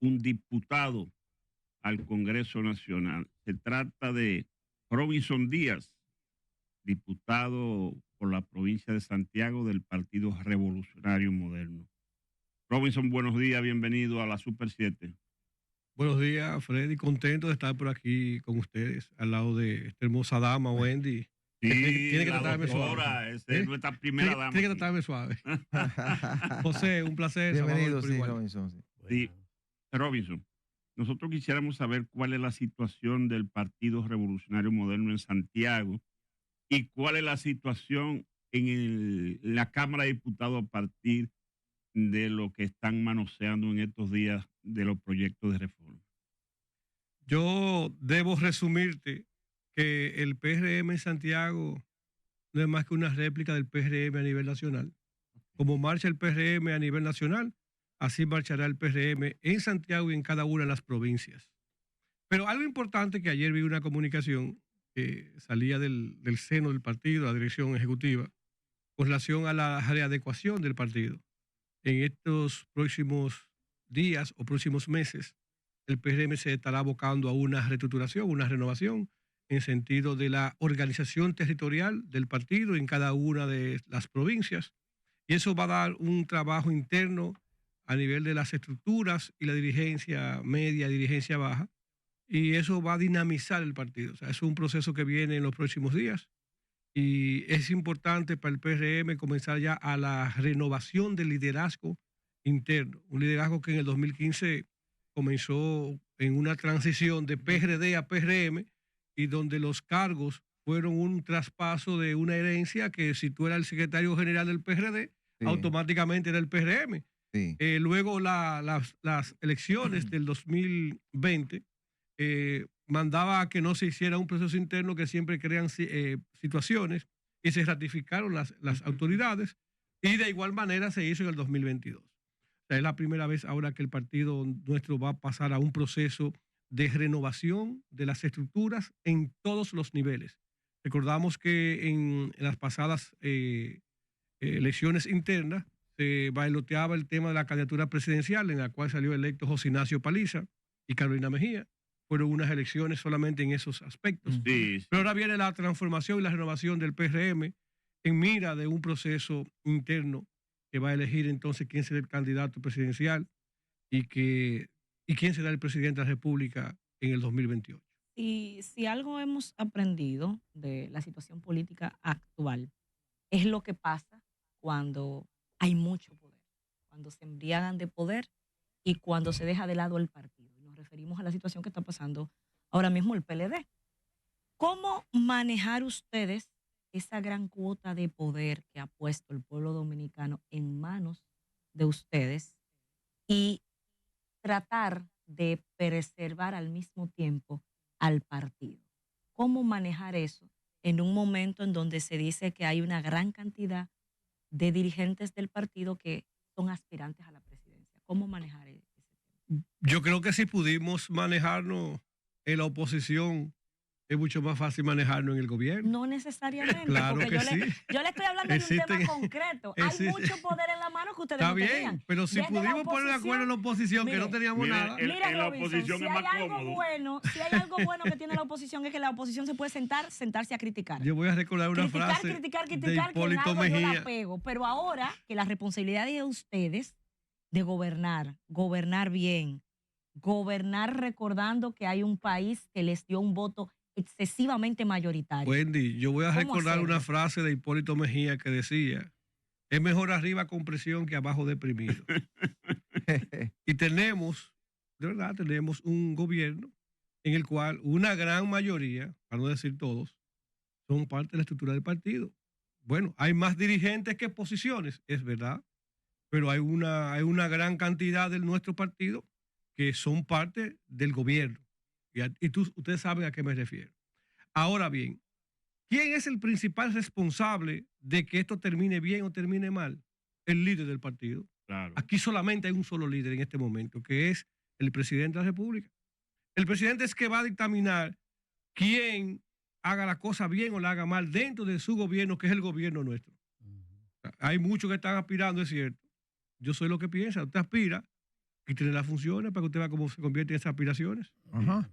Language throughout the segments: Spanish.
un diputado al Congreso Nacional. Se trata de Robinson Díaz, diputado por la provincia de Santiago del Partido Revolucionario Moderno. Robinson, buenos días, bienvenido a la Super 7. Buenos días, Freddy. Contento de estar por aquí con ustedes, al lado de esta hermosa dama, Wendy. Sí, tiene que la tratarme doctora, suave. es nuestra primera dama. Tiene que tratarme suave. José, un placer. Bienvenido, sí, Robinson. Sí. Sí, Robinson, nosotros quisiéramos saber cuál es la situación del Partido Revolucionario Moderno en Santiago y cuál es la situación en la Cámara de Diputados a partir de lo que están manoseando en estos días de los proyectos de reforma. Yo debo resumirte que el PRM en Santiago no es más que una réplica del PRM a nivel nacional. Como marcha el PRM a nivel nacional, así marchará el PRM en Santiago y en cada una de las provincias. Pero algo importante, que ayer vi una comunicación que salía del seno del partido, la dirección ejecutiva, con relación a la readecuación del partido. En estos próximos días o próximos meses, el PRM se estará abocando a una reestructuración, una renovación, en sentido de la organización territorial del partido en cada una de las provincias. Y eso va a dar un trabajo interno a nivel de las estructuras y la dirigencia media, dirigencia baja, y eso va a dinamizar el partido. O sea, es un proceso que viene en los próximos días. Y es importante para el PRM comenzar ya a la renovación del liderazgo interno. Un liderazgo que en el 2015 comenzó en una transición de PRD a PRM y donde los cargos fueron un traspaso de una herencia que si tú eras el secretario general del PRD, sí, automáticamente era el PRM. Sí. Luego las elecciones del 2020 mandaba a que no se hiciera un proceso interno que siempre crean situaciones, y se ratificaron las autoridades, y de igual manera se hizo en el 2022. O sea, es la primera vez ahora que el partido nuestro va a pasar a un proceso de renovación de las estructuras en todos los niveles. Recordamos que en las pasadas elecciones internas se bailoteaba el tema de la candidatura presidencial, en la cual salió electo José Ignacio Paliza y Carolina Mejía. Fueron unas elecciones solamente en esos aspectos. Sí, sí. Pero ahora viene la transformación y la renovación del PRM en mira de un proceso interno que va a elegir entonces quién será el candidato presidencial y quién será el presidente de la República en el 2028. Y si algo hemos aprendido de la situación política actual, es lo que pasa cuando hay mucho poder, cuando se embriagan de poder y cuando se deja de lado el partido. Nos referimos a la situación que está pasando ahora mismo el PLD. ¿Cómo manejar ustedes esa gran cuota de poder que ha puesto el pueblo dominicano en manos de ustedes y tratar de preservar al mismo tiempo al partido? ¿Cómo manejar eso en un momento en donde se dice que hay una gran cantidad de dirigentes del partido que son aspirantes a la presidencia? ¿Cómo manejar ese tema? Yo creo que si pudimos manejarnos en la oposición, es mucho más fácil manejarnos en el gobierno. No necesariamente, claro porque que yo le estoy hablando de un tema concreto. Hay mucho poder en la mano que ustedes está no bien, tenían. Pero si pudimos poner de acuerdo en la oposición, mire, que no teníamos nada. Mira, en la oposición es más cómodo. Si hay algo bueno que tiene la oposición, es que la oposición se puede sentarse a criticar. Yo voy a recordar una frase criticar, de Hipólito que Mejía. Yo la pego. Pero ahora que la responsabilidad es de ustedes de gobernar bien, gobernar recordando que hay un país que les dio un voto excesivamente mayoritario. Wendy, yo voy a recordar una frase de Hipólito Mejía que decía: es mejor arriba con presión que abajo deprimido. Y tenemos, de verdad, tenemos un gobierno en el cual una gran mayoría, para no decir todos, son parte de la estructura del partido. Bueno, hay más dirigentes que posiciones, es verdad, pero hay una gran cantidad de nuestro partido que son parte del gobierno. Y ustedes saben a qué me refiero. Ahora bien, ¿quién es el principal responsable de que esto termine bien o termine mal? El líder del partido. Claro. Aquí solamente hay un solo líder en este momento, que es el presidente de la República. El presidente es que va a dictaminar quién haga la cosa bien o la haga mal dentro de su gobierno, que es el gobierno nuestro. Hay muchos que están aspirando, es cierto. Yo soy lo que piensa. Usted aspira quítale las funciones para que usted vea cómo se convierten esas aspiraciones. Ajá.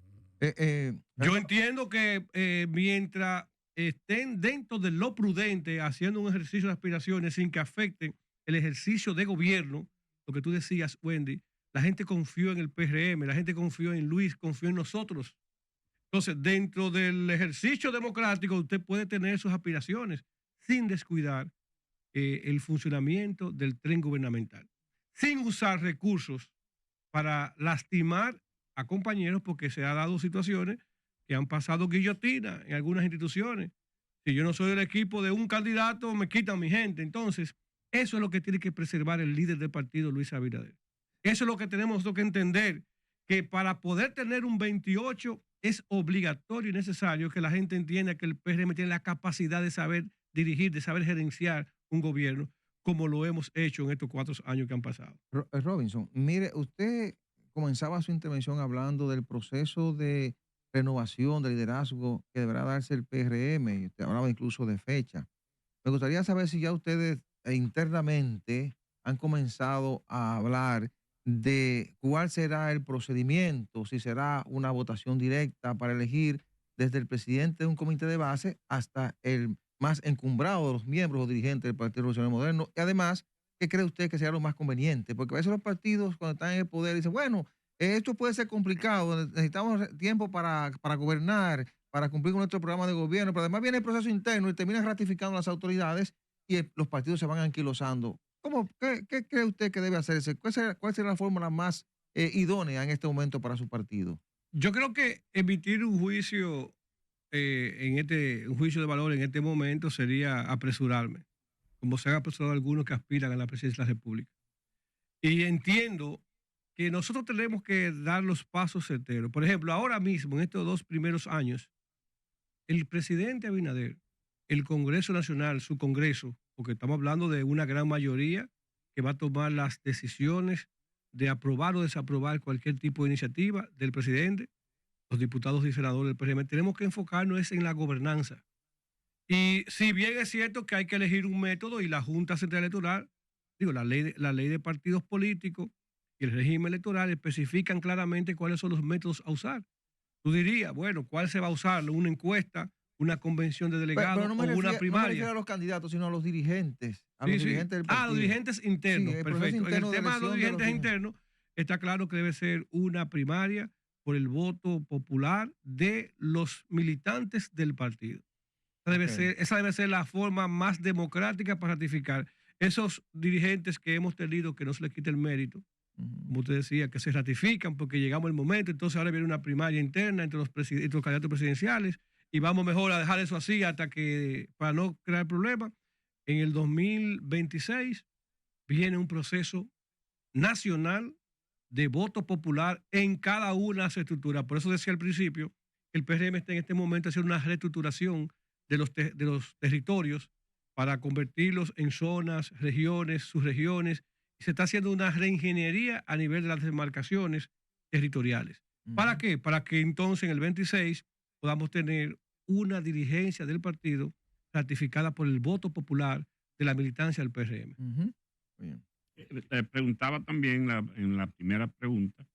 Yo entiendo que mientras estén dentro de lo prudente, haciendo un ejercicio de aspiraciones sin que afecten el ejercicio de gobierno, lo que tú decías, Wendy, la gente confió en el PRM, la gente confió en Luis, confió en nosotros. Entonces, dentro del ejercicio democrático, usted puede tener sus aspiraciones sin descuidar el funcionamiento del tren gubernamental, sin usar recursos para lastimar a compañeros, porque se han dado situaciones que han pasado guillotina en algunas instituciones. Si yo no soy del equipo de un candidato, me quitan mi gente. Entonces, eso es lo que tiene que preservar el líder del partido, Luis Abinader. Eso es lo que tenemos nosotros que entender, que para poder tener un 28 es obligatorio y necesario que la gente entienda que el PRM tiene la capacidad de saber dirigir, de saber gerenciar un gobierno, como lo hemos hecho en estos 4 años que han pasado. Robinson, mire, usted comenzaba su intervención hablando del proceso de renovación de liderazgo que deberá darse el PRM, y usted hablaba incluso de fecha. Me gustaría saber si ya ustedes internamente han comenzado a hablar de cuál será el procedimiento, si será una votación directa para elegir desde el presidente de un comité de base hasta el más encumbrado de los miembros o dirigentes del Partido Revolucionario Moderno. Y además, ¿qué cree usted que sea lo más conveniente? Porque a veces los partidos, cuando están en el poder, dicen, bueno, esto puede ser complicado, necesitamos tiempo para gobernar, para cumplir con nuestro programa de gobierno, pero además viene el proceso interno y termina ratificando las autoridades y los partidos se van anquilosando. ¿Qué cree usted que debe hacerse? ¿Cuál será la fórmula más idónea en este momento para su partido? Yo creo que emitir un juicio un juicio de valor en este momento sería apresurarme, como se han apresurado algunos que aspiran a la presidencia de la República. Y entiendo que nosotros tenemos que dar los pasos certeros. Por ejemplo, ahora mismo, en estos 2 primeros años, el presidente Abinader, el Congreso Nacional, su Congreso, porque estamos hablando de una gran mayoría que va a tomar las decisiones de aprobar o desaprobar cualquier tipo de iniciativa del presidente, los diputados y senadores del PRM, tenemos que enfocarnos en la gobernanza. Y si bien es cierto que hay que elegir un método y la Junta Central Electoral, la ley de partidos políticos y el régimen electoral especifican claramente cuáles son los métodos a usar. Tú dirías, bueno, ¿cuál se va a usar? ¿Una encuesta, una convención de delegados o una primaria? No me refiero a los candidatos, sino a los dirigentes. Dirigentes del partido. Los dirigentes internos, sí, perfecto. En el tema de los dirigentes internos, está claro que debe ser una primaria por el voto popular de los militantes del partido. Esa debe ser la forma más democrática para ratificar. Esos dirigentes que hemos tenido, que no se les quite el mérito, como usted decía, que se ratifican porque llegamos al momento, entonces ahora viene una primaria interna entre los candidatos presidenciales y vamos mejor a dejar eso así hasta que, para no crear problemas. En el 2026 viene un proceso nacional de voto popular en cada una de las estructuras. Por eso decía al principio, el PRM está en este momento haciendo una reestructuración de los territorios para convertirlos en zonas, regiones, subregiones, y se está haciendo una reingeniería a nivel de las demarcaciones territoriales. ¿Para qué? Para que entonces en el 26 podamos tener una dirigencia del partido ratificada por el voto popular de la militancia del PRM. Bien. Le preguntaba también en la primera pregunta,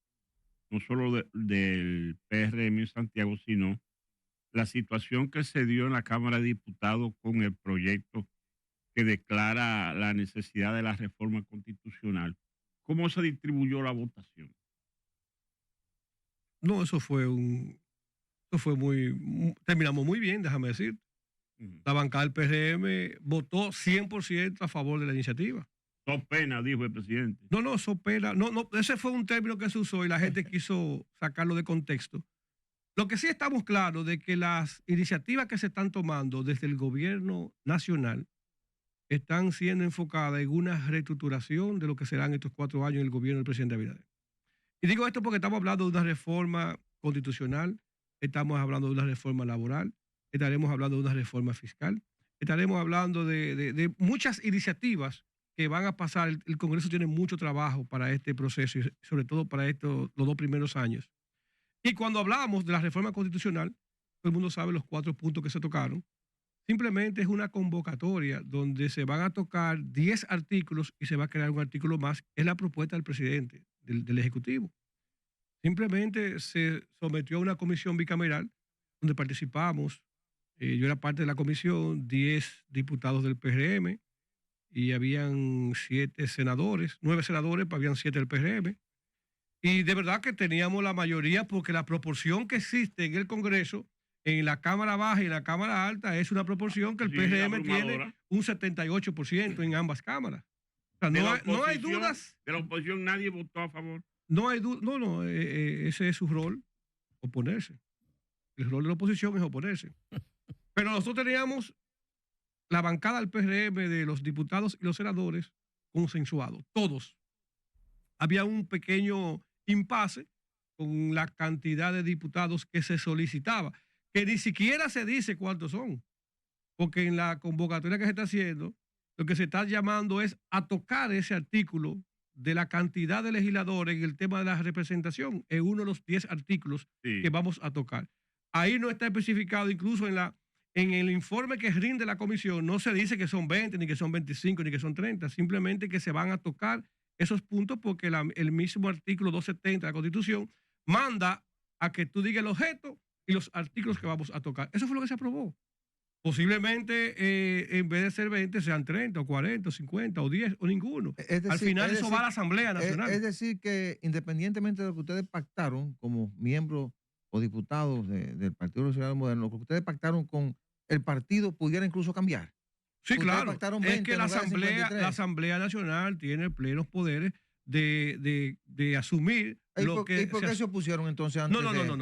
no solo del PRM en Santiago, sino la situación que se dio en la Cámara de Diputados con el proyecto que declara la necesidad de la reforma constitucional. ¿Cómo se distribuyó la votación? No, terminamos muy bien, déjame decir. La bancada del PRM votó 100% a favor de la iniciativa. So pena, dijo el presidente. No, so pena. No, ese fue un término que se usó y la gente quiso sacarlo de contexto. Lo que sí estamos claros de que las iniciativas que se están tomando desde el gobierno nacional están siendo enfocadas en una reestructuración de lo que serán estos 4 años el gobierno del presidente Abinader. Y digo esto porque estamos hablando de una reforma constitucional, estamos hablando de una reforma laboral, estaremos hablando de una reforma fiscal, estaremos hablando de muchas iniciativas que van a pasar. El Congreso tiene mucho trabajo para este proceso y sobre todo para los 2 primeros años. Y cuando hablamos de la reforma constitucional, todo el mundo sabe los 4 puntos que se tocaron. Simplemente es una convocatoria donde se van a tocar 10 artículos y se va a crear un artículo más. Es la propuesta del presidente del Ejecutivo. Simplemente se sometió a una comisión bicameral donde participamos. Yo era parte de la comisión, 10 diputados del PRM y habían 7 senadores, 9 senadores, pues habían 7 del PRM. Y de verdad que teníamos la mayoría porque la proporción que existe en el Congreso, en la Cámara Baja y en la Cámara Alta, es una proporción que el PRM tiene un 78% en ambas cámaras. O sea, no hay dudas. De la oposición nadie votó a favor. No hay duda. No, ese es su rol, oponerse. El rol de la oposición es oponerse. Pero nosotros teníamos la bancada del PRM de los diputados y los senadores consensuados, todos. Había un pequeño impasse con la cantidad de diputados que se solicitaba, que ni siquiera se dice cuántos son, porque en la convocatoria que se está haciendo, lo que se está llamando es a tocar ese artículo de la cantidad de legisladores en el tema de la representación, es uno de los 10 artículos que vamos a tocar. Ahí no está especificado, incluso en el informe que rinde la comisión, no se dice que son 20, ni que son 25, ni que son 30, simplemente que se van a tocar esos puntos porque el mismo artículo 270 de la Constitución manda a que tú digas el objeto y los artículos que vamos a tocar. Eso fue lo que se aprobó. Posiblemente en vez de ser 20 sean 30 o 40 o 50 o 10 o ninguno. Al final eso va a la Asamblea Nacional. Es decir que independientemente de lo que ustedes pactaron como miembros o diputados del Partido Revolucionario Moderno, lo que ustedes pactaron con el partido pudiera incluso cambiar. Sí, claro. Es que la Asamblea Nacional tiene plenos poderes de asumir lo que... ¿Y por qué se opusieron entonces antes?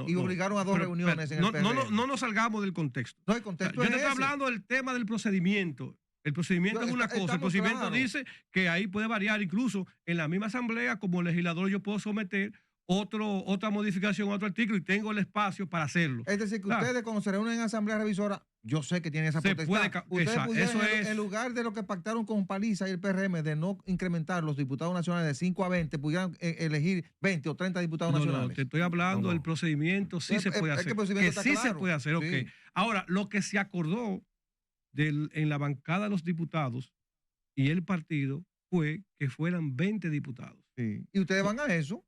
Y obligaron a dos reuniones en el PRM. No nos salgamos del contexto. No, el contexto yo te estoy hablando del tema del procedimiento. El procedimiento es una cosa. El procedimiento dice que ahí puede variar. Incluso en la misma asamblea, como legislador, yo puedo someter otra modificación a otro artículo y tengo el espacio para hacerlo. Es decir, que ustedes cuando se reúnen en asamblea revisora, yo sé que tienen esa potestad. Ustedes pudieran, en lugar de lo que pactaron con Paliza y el PRM de no incrementar los diputados nacionales de 5 a 20, pudieran elegir 20 o 30 diputados nacionales. No, te estoy hablando del procedimiento, sí se puede hacer. Que sí se puede hacer, ok. Ahora, lo que se acordó en la bancada de los diputados y el partido fue que fueran 20 diputados. Sí. ¿Y ustedes van a eso?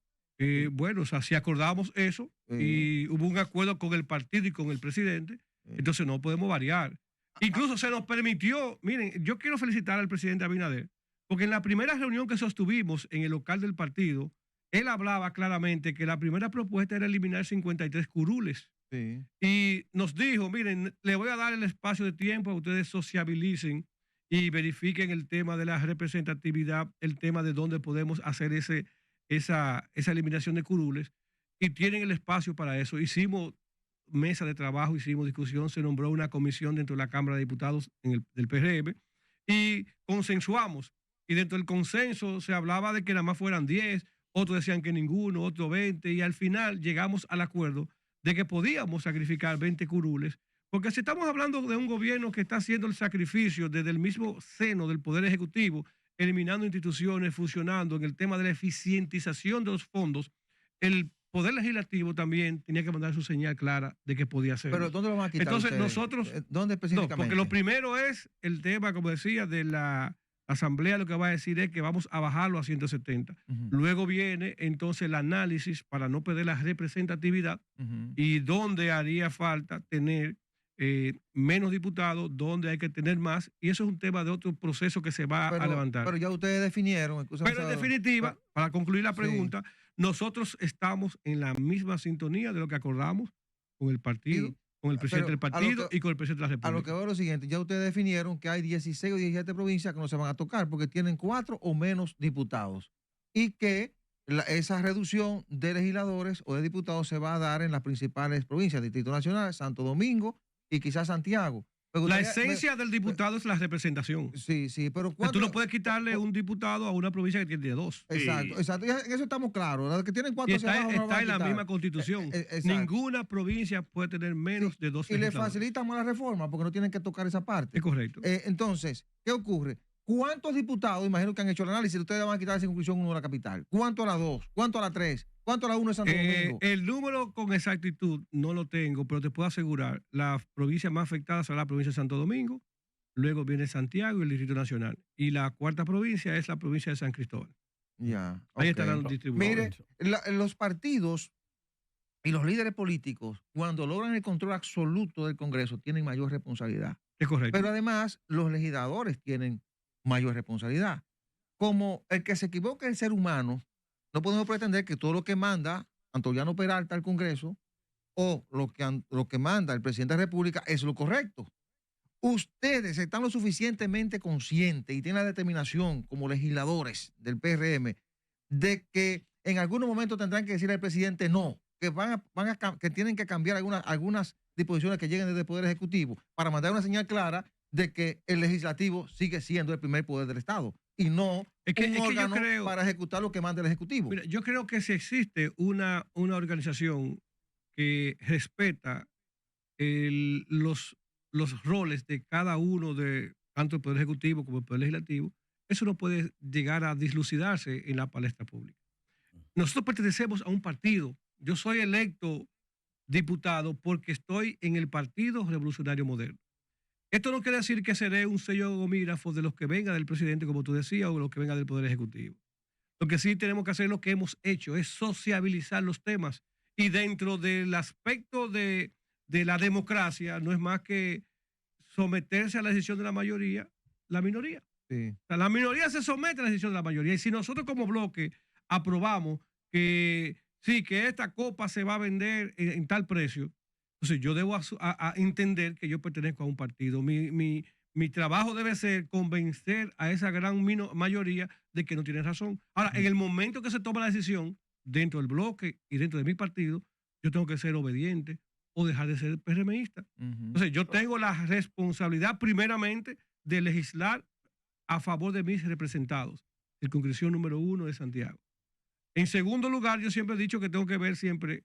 Bueno, o sea, si acordamos eso y hubo un acuerdo con el partido y con el presidente, entonces no podemos variar. Incluso se nos permitió, miren, yo quiero felicitar al presidente Abinader, porque en la primera reunión que sostuvimos en el local del partido, él hablaba claramente que la primera propuesta era eliminar 53 curules. Sí. Y nos dijo, miren, le voy a dar el espacio de tiempo a ustedes sociabilicen y verifiquen el tema de la representatividad, el tema de dónde podemos hacer esa eliminación de curules, y tienen el espacio para eso. Hicimos mesa de trabajo, hicimos discusión, se nombró una comisión dentro de la Cámara de Diputados del PRM y consensuamos. Y dentro del consenso se hablaba de que nada más fueran 10, otros decían que ninguno, otros 20, y al final llegamos al acuerdo de que podíamos sacrificar 20 curules, porque si estamos hablando de un gobierno que está haciendo el sacrificio desde el mismo seno del Poder Ejecutivo, eliminando instituciones, fusionando en el tema de la eficientización de los fondos, el Poder Legislativo también tenía que mandar su señal clara de que podía hacerlo. ¿Pero dónde lo van a quitar Entonces ustedes? nosotros... ¿Dónde específicamente? No, porque lo primero es el tema, como decía, de la Asamblea. Lo que va a decir es que vamos a bajarlo a 170. Luego viene entonces el análisis para no perder la representatividad y dónde haría falta tener menos diputados, donde hay que tener más, y eso es un tema de otro proceso que se va a levantar. Pero ya ustedes definieron. Pero en definitiva, para concluir la pregunta, nosotros estamos en la misma sintonía de lo que acordamos con el partido, con el presidente del partido y con el presidente de la República. A lo que veo lo siguiente, ya ustedes definieron que hay 16 o 17 provincias que no se van a tocar porque tienen 4 o menos diputados y que esa reducción de legisladores o de diputados se va a dar en las principales provincias, Distrito Nacional, Santo Domingo y quizás Santiago. La esencia del diputado es la representación. Sí, pero tú no puedes quitarle un diputado a una provincia que tiene 2. Exacto. En eso estamos claros. Los que tienen 4 está en la misma Constitución. Ninguna provincia puede tener menos de 2 legisladores. Y le facilita más la reforma porque no tienen que tocar esa parte. Es correcto. Entonces, ¿qué ocurre? ¿Cuántos diputados, imagino que han hecho el análisis, ustedes van a quitar sin conclusión uno de la capital? ¿Cuánto a la 2? ¿Cuánto a la 3? ¿Cuánto a la 1 de Santo Domingo? El número con exactitud no lo tengo, pero te puedo asegurar, la provincia más afectada será la provincia de Santo Domingo, luego viene Santiago y el Distrito Nacional. Y la cuarta provincia es la provincia de San Cristóbal. Ya. Ahí Ok. estarán distribuidos. Mire, los partidos y los líderes políticos, cuando logran el control absoluto del Congreso, tienen mayor responsabilidad. Es correcto. Pero además, los legisladores tienen mayor responsabilidad. Como el que se equivoca es el ser humano, no podemos pretender que todo lo que manda Antoñano Peralta al Congreso o lo que manda el presidente de la República es lo correcto. Ustedes están lo suficientemente conscientes y tienen la determinación como legisladores del PRM de que en algunos momentos tendrán que decirle al presidente no, que que tienen que cambiar algunas disposiciones que lleguen desde el Poder Ejecutivo para mandar una señal clara de que el legislativo sigue siendo el primer poder del Estado y no un órgano para ejecutar lo que manda el Ejecutivo. Mira, yo creo que si existe una organización que respeta los roles de cada uno, de tanto el Poder Ejecutivo como el Poder Legislativo, eso no puede llegar a dislucidarse en la palestra pública. Nosotros pertenecemos a un partido. Yo soy electo diputado porque estoy en el Partido Revolucionario Moderno. Esto no quiere decir que seré un sello gomígrafo de los que venga del presidente, como tú decías, o de los que venga del Poder Ejecutivo. Lo que sí tenemos que hacer, lo que hemos hecho, es sociabilizar los temas. Y dentro del aspecto de la democracia, no es más que someterse a la decisión de la mayoría, la minoría. Sí. O sea, la minoría se somete a la decisión de la mayoría. Y si nosotros como bloque aprobamos que sí, que esta copa se va a vender en tal precio, entonces yo debo a entender que yo pertenezco a un partido. Mi trabajo debe ser convencer a esa gran mayoría de que no tienen razón. Ahora, en el momento que se toma la decisión, dentro del bloque y dentro de mi partido, yo tengo que ser obediente o dejar de ser PRMista. Entonces, yo tengo la responsabilidad primeramente de legislar a favor de mis representados, circunscripción número 1 de Santiago. En segundo lugar, yo siempre he dicho que tengo que ver siempre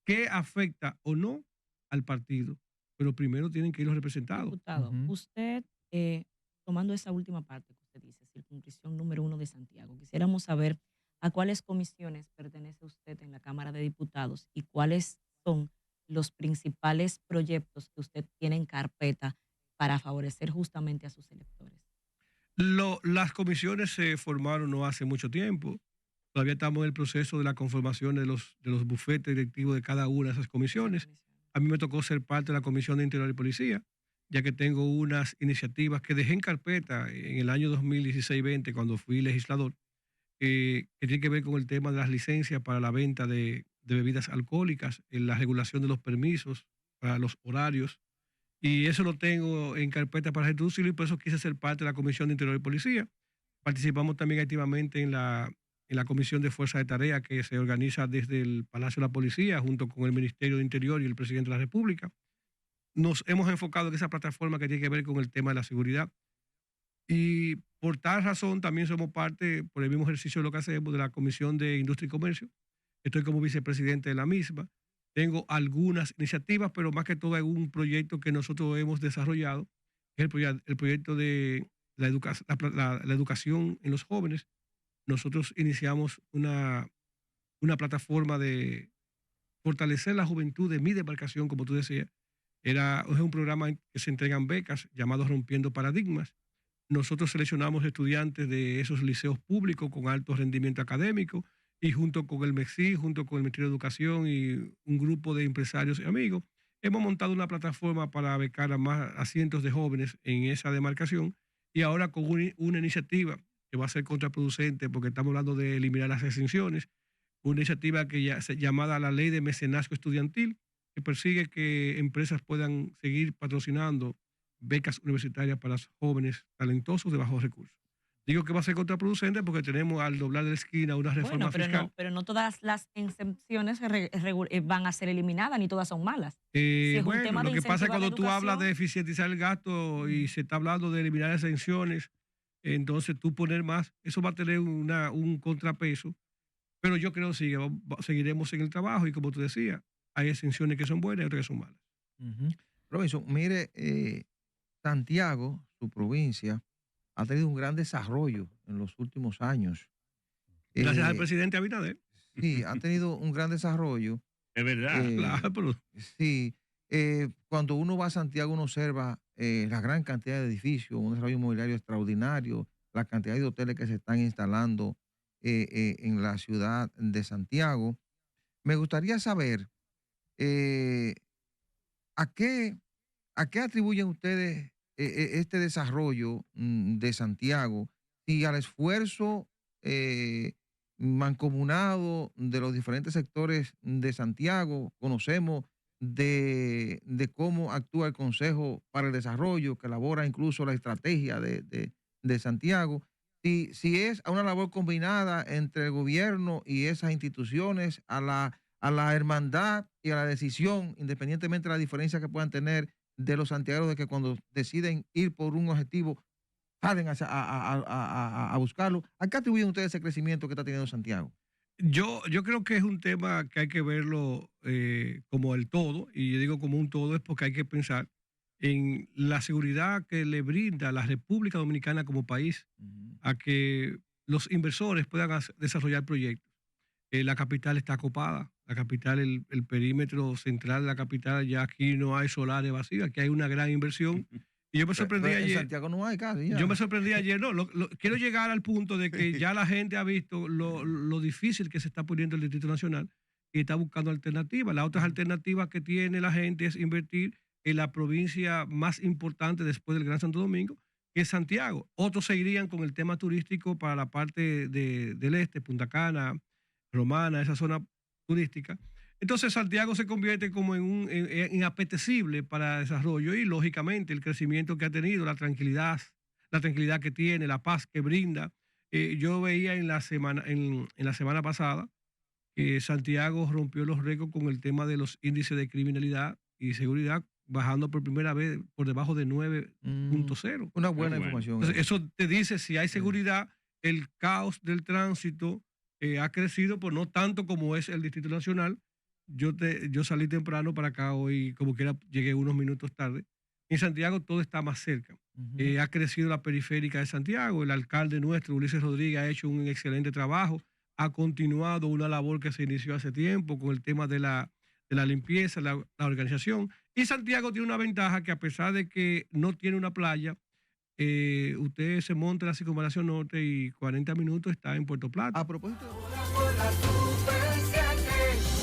qué afecta o no al partido, pero primero tienen que ir los representados. Diputado, usted, tomando esa última parte que usted dice, circunscripción número 1 de Santiago, quisiéramos saber a cuáles comisiones pertenece usted en la Cámara de Diputados y cuáles son los principales proyectos que usted tiene en carpeta para favorecer justamente a sus electores. Las comisiones se formaron no hace mucho tiempo. Todavía estamos en el proceso de la conformación de los bufetes directivos de cada una de esas comisiones. A mí me tocó ser parte de la Comisión de Interior y Policía, ya que tengo unas iniciativas que dejé en carpeta en el año 2016-20, cuando fui legislador, que tiene que ver con el tema de las licencias para la venta de bebidas alcohólicas, en la regulación de los permisos, para los horarios. Y eso lo tengo en carpeta para reducirlo y por eso quise ser parte de la Comisión de Interior y Policía. Participamos también activamente en la Comisión de Fuerza de Tarea que se organiza desde el Palacio de la Policía junto con el Ministerio de Interior y el Presidente de la República. Nos hemos enfocado en esa plataforma que tiene que ver con el tema de la seguridad. Y por tal razón también somos parte, por el mismo ejercicio de lo que hacemos, de la Comisión de Industria y Comercio. Estoy como vicepresidente de la misma. Tengo algunas iniciativas, pero más que todo es un proyecto que nosotros hemos desarrollado, que es el proyecto de la educación en los jóvenes. Nosotros iniciamos una plataforma de fortalecer la juventud de mi demarcación, como tú decías. Es un programa que se entregan becas llamado Rompiendo Paradigmas. Nosotros seleccionamos estudiantes de esos liceos públicos con alto rendimiento académico y junto con el MEXI, junto con el Ministerio de Educación y un grupo de empresarios y amigos, hemos montado una plataforma para becar a cientos de jóvenes en esa demarcación y ahora con una iniciativa que va a ser contraproducente porque estamos hablando de eliminar las exenciones, una iniciativa llamada la Ley de Mecenazgo Estudiantil, que persigue que empresas puedan seguir patrocinando becas universitarias para jóvenes talentosos de bajos recursos. Digo que va a ser contraproducente porque tenemos al doblar de la esquina una reforma fiscal. Pero no todas las exenciones van a ser eliminadas, ni todas son malas. Bueno, lo que pasa es cuando tú hablas de eficientizar el gasto y se está hablando de eliminar exenciones, entonces tú poner más, eso va a tener un contrapeso. Pero yo creo que seguiremos en el trabajo y como tú decías, hay exenciones que son buenas y otras que son malas. Robinson, mire, Santiago, su provincia, ha tenido un gran desarrollo en los últimos años. Gracias al presidente Abinader. Sí, ha tenido un gran desarrollo. Es verdad. Claro, pero... Sí, cuando uno va a Santiago uno observa la gran cantidad de edificios, un desarrollo inmobiliario extraordinario, la cantidad de hoteles que se están instalando, en la ciudad de Santiago. Me gustaría saber eh, ¿a qué, a qué atribuyen ustedes este desarrollo de Santiago y al esfuerzo eh, mancomunado de los diferentes sectores de Santiago? Conocemos de cómo actúa el Consejo para el Desarrollo, que elabora incluso la estrategia de Santiago. Si es a una labor combinada entre el gobierno y esas instituciones, a la hermandad y a la decisión, independientemente de la diferencia que puedan tener de los santiagueros, de que cuando deciden ir por un objetivo, salen a buscarlo. ¿A qué atribuyen ustedes ese crecimiento que está teniendo Santiago? Yo creo que es un tema que hay que verlo como el todo, y yo digo como un todo es porque hay que pensar en la seguridad que le brinda la República Dominicana como país a que los inversores puedan desarrollar proyectos. La capital está acopada, la capital, el perímetro central de la capital, ya aquí no hay solares vacíos, aquí hay una gran inversión. Y yo me sorprendí En ayer. Santiago no hay casi. Yo me sorprendí ayer, no, quiero llegar al punto de que ya la gente ha visto lo difícil que se está poniendo el Distrito Nacional y está buscando alternativas. Las otras alternativas que tiene la gente es invertir en la provincia más importante después del Gran Santo Domingo, que es Santiago. Otros seguirían con el tema turístico para la parte del este, Punta Cana, Romana, esa zona turística. Entonces Santiago se convierte como en apetecible para desarrollo y lógicamente el crecimiento que ha tenido, la tranquilidad que tiene, la paz que brinda. Yo veía en la semana pasada que Santiago rompió los récords con el tema de los índices de criminalidad y seguridad, bajando por primera vez por debajo de 9.0. Una buena Qué bueno. información. Entonces, eso te dice si hay seguridad, el caos del tránsito ha crecido, pues no tanto como es el Distrito Nacional. Yo salí temprano para acá hoy, como quiera, llegué unos minutos tarde. En Santiago todo está más cerca. Ha crecido la periférica de Santiago. El alcalde nuestro, Ulises Rodríguez, ha hecho un excelente trabajo. Ha continuado una labor que se inició hace tiempo con el tema de la limpieza, la organización. Y Santiago tiene una ventaja que a pesar de que no tiene una playa, usted se monta en la Circunvalación Norte y 40 minutos está en Puerto Plata. A propósito de...